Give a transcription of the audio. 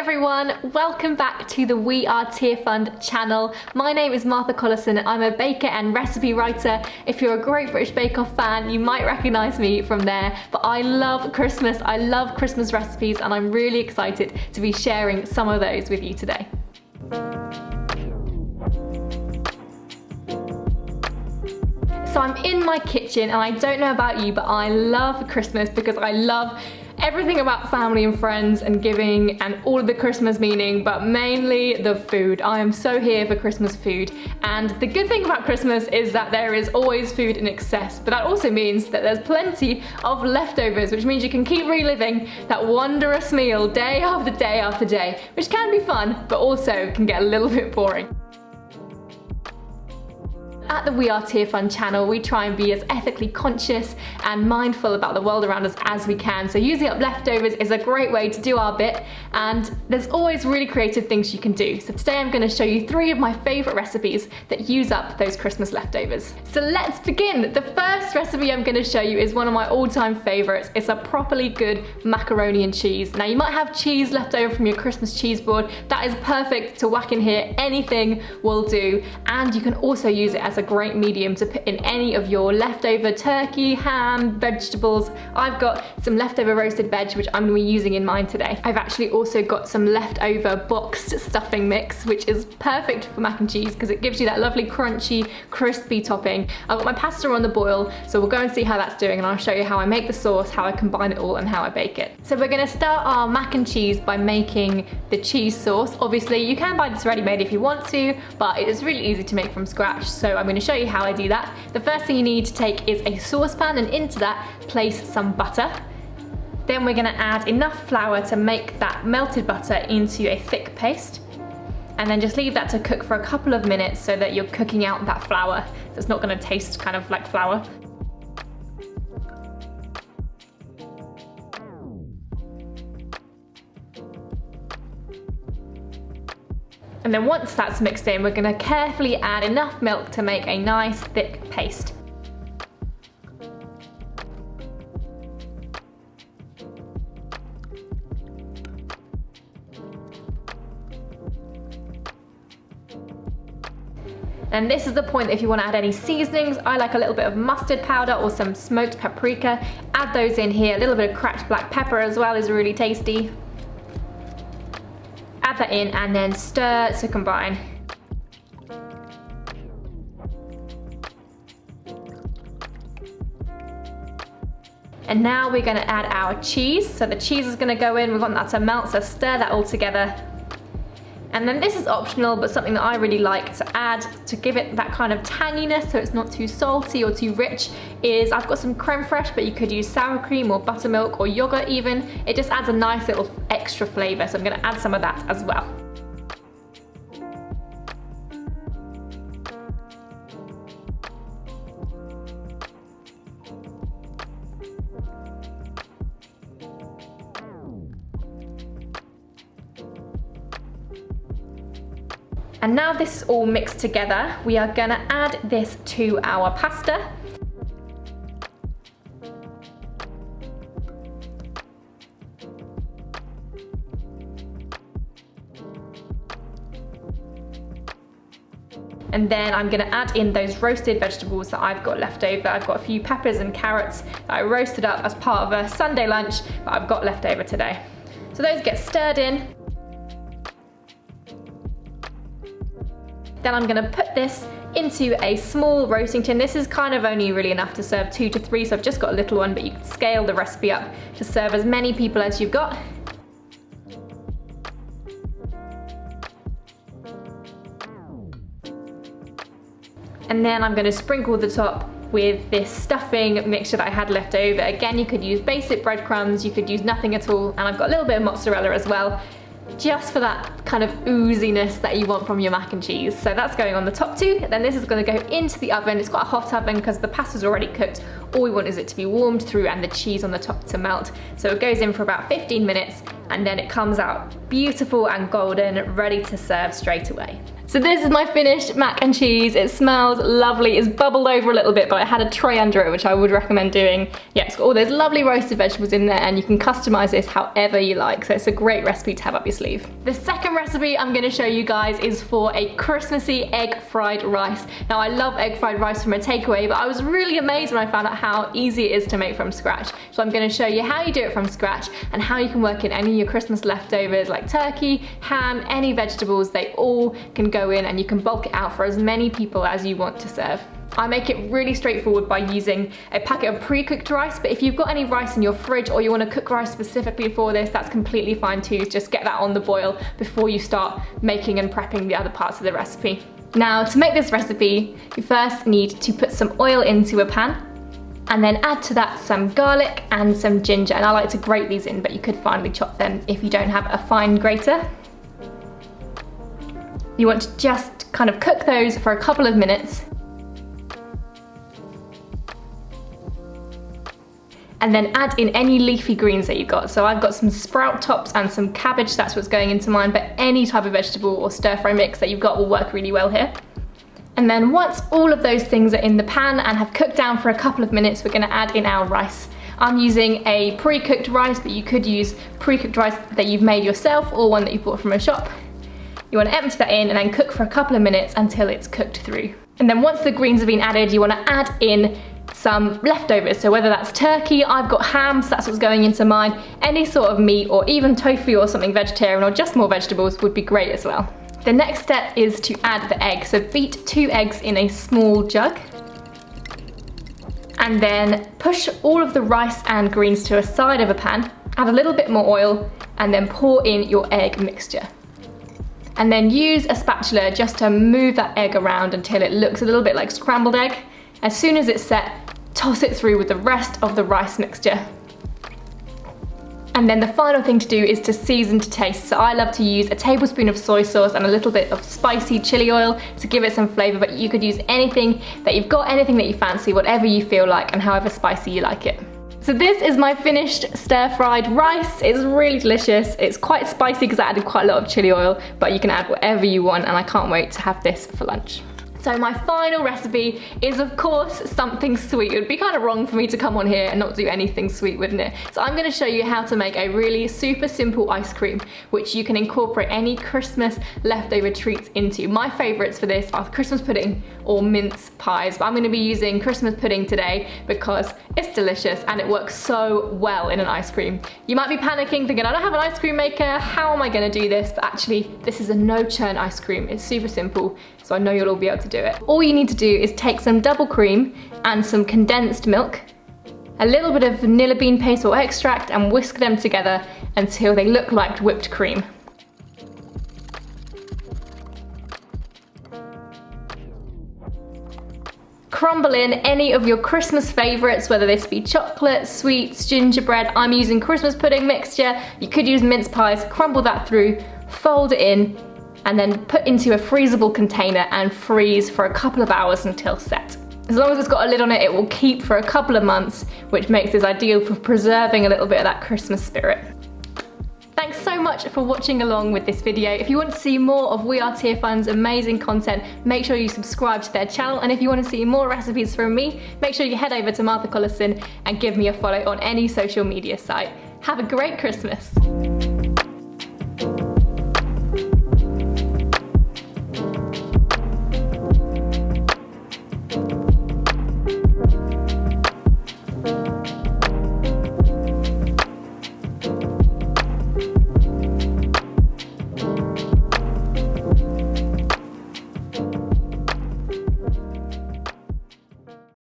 everyone, welcome back to the We Are Tearfund channel. My name is Martha Collison. I'm a baker and recipe writer. If you're a Great British Bake Off fan, you might recognise me from there, but I love Christmas. I love Christmas recipes and I'm really excited to be sharing some of those with you today. So I'm in my kitchen and I don't know about you, but I love Christmas because I love everything about family and friends and giving and all of the Christmas meaning, but mainly the food. I am so here for Christmas food. And the good thing about Christmas is that there is always food in excess, but that also means that there's plenty of leftovers, which means you can keep reliving that wondrous meal day after day after day, which can be fun, but also can get a little bit boring. At the We Are Tearfund channel, we try and be as ethically conscious and mindful about the world around us as we can. So using up leftovers is a great way to do our bit, and there's always really creative things you can do. So today I'm going to show you 3 of my favourite recipes that use up those Christmas leftovers. So let's begin. The first recipe I'm going to show you is one of my all-time favourites. It's a properly good macaroni and cheese. Now you might have cheese left over from your Christmas cheese board. That is perfect to whack in here. Anything will do, and you can also use it as a great medium to put in any of your leftover turkey, ham, vegetables. I've got some leftover roasted veg which I'm going to be using in mine today. I've actually also got some leftover boxed stuffing mix, which is perfect for mac and cheese because it gives you that lovely crunchy, crispy topping. I've got my pasta on the boil, so we'll go and see how that's doing and I'll show you how I make the sauce, how I combine it all and how I bake it. So we're going to start our mac and cheese by making the cheese sauce. Obviously you can buy this ready-made if you want to, but it is really easy to make from scratch, so I'm going to show you how I do that. The first thing you need to take is a saucepan, and into that place some butter. Then we're going to add enough flour to make that melted butter into a thick paste, and then just leave that to cook for a couple of minutes so that you're cooking out that flour, so it's not going to taste kind of like flour. And then once that's mixed in, we're going to carefully add enough milk to make a nice thick paste. And this is the point that if you want to add any seasonings, I like a little bit of mustard powder or some smoked paprika. Add those in here. A little bit of cracked black pepper as well is really tasty. Add that in and then stir to combine. And now we're going to add our cheese. So the cheese is going to go in, we want that to melt, so stir that all together. And then this is optional, but something that I really like to add to give it that kind of tanginess so it's not too salty or too rich is I've got some creme fraiche, but you could use sour cream or buttermilk or yogurt even. It just adds a nice little extra flavour, so I'm going to add some of that as well. And now this is all mixed together, we are going to add this to our pasta. And then I'm going to add in those roasted vegetables that I've got left over. I've got a few peppers and carrots that I roasted up as part of a Sunday lunch that I've got left over today. So those get stirred in. Then I'm going to put this into a small roasting tin. This is kind of only really enough to serve 2 to 3, so I've just got a little one, but you can scale the recipe up to serve as many people as you've got. And then I'm going to sprinkle the top with this stuffing mixture that I had left over. Again, you could use basic breadcrumbs, you could use nothing at all, and I've got a little bit of mozzarella as well, just for that kind of ooziness that you want from your mac and cheese. So that's going on the top too. Then this is going to go into the oven. It's got a hot oven because the pasta's already cooked all we want is it to be warmed through and the cheese on the top to melt. So it goes in for about 15 minutes and then it comes out beautiful and golden, ready to serve straight away. So this is my finished mac and cheese. It smells lovely. It's bubbled over a little bit, but I had a tray under it, which I would recommend doing. Yeah, it's got all those lovely roasted vegetables in there, and you can customize this however you like. So it's a great recipe to have up your sleeve. The second recipe I'm gonna show you guys is for a Christmassy egg fried rice. Now I love egg fried rice from a takeaway, but I was really amazed when I found out how easy it is to make from scratch. So I'm gonna show you how you do it from scratch and how you can work in any of your Christmas leftovers like turkey, ham, any vegetables. They all can go in and you can bulk it out for as many people as you want to serve. I make it really straightforward by using a packet of pre-cooked rice, but if you've got any rice in your fridge or you want to cook rice specifically for this, that's completely fine too. Just get that on the boil before you start making and prepping the other parts of the recipe. Now, to make this recipe, you first need to put some oil into a pan and then add to that some garlic and some ginger. And I like to grate these in, but you could finely chop them if you don't have a fine grater. You want to just kind of cook those for a couple of minutes. And then add in any leafy greens that you've got. So I've got some sprout tops and some cabbage, that's what's going into mine, but any type of vegetable or stir fry mix that you've got will work really well here. And then once all of those things are in the pan and have cooked down for a couple of minutes, we're gonna add in our rice. I'm using a pre-cooked rice, but you could use pre-cooked rice that you've made yourself or one that you bought from a shop. You want to empty that in and then cook for a couple of minutes until it's cooked through. And then once the greens have been added, you want to add in some leftovers. So whether that's turkey, I've got ham, so that's what's going into mine. Any sort of meat or even tofu or something vegetarian or just more vegetables would be great as well. The next step is to add the egg. So beat 2 eggs in a small jug. And then push all of the rice and greens to a side of a pan. Add a little bit more oil and then pour in your egg mixture. And then use a spatula just to move that egg around until it looks a little bit like scrambled egg. As soon as it's set, toss it through with the rest of the rice mixture. And then the final thing to do is to season to taste. So I love to use a tablespoon of soy sauce and a little bit of spicy chili oil to give it some flavor, but you could use anything that you've got, anything that you fancy, whatever you feel like and however spicy you like it. So this is my finished stir-fried rice. It's really delicious. It's quite spicy because I added quite a lot of chili oil, but you can add whatever you want and I can't wait to have this for lunch. So my final recipe is of course something sweet. It would be kind of wrong for me to come on here and not do anything sweet, wouldn't it? So I'm going to show you how to make a really super simple ice cream, which you can incorporate any Christmas leftover treats into. My favorites for this are Christmas pudding or mince pies, but I'm going to be using Christmas pudding today because it's delicious and it works so well in an ice cream. You might be panicking thinking, I don't have an ice cream maker, how am I going to do this? But actually this is a no-churn ice cream. It's super simple, so I know you'll all be able to do it. All you need to do is take some double cream and some condensed milk, a little bit of vanilla bean paste or extract, and whisk them together until they look like whipped cream. Crumble in any of your Christmas favorites, whether this be chocolate, sweets, gingerbread. I'm using Christmas pudding mixture. You could use mince pies. Crumble that through, fold it in, and then put into a freezable container and freeze for a couple of hours until set. As long as it's got a lid on it, it will keep for a couple of months, which makes this ideal for preserving a little bit of that Christmas spirit. Thanks so much for watching along with this video. If you want to see more of We Are Tearfund's amazing content, make sure you subscribe to their channel, and if you want to see more recipes from me, make sure you head over to Collison and give me a follow on any social media site. Have a great Christmas.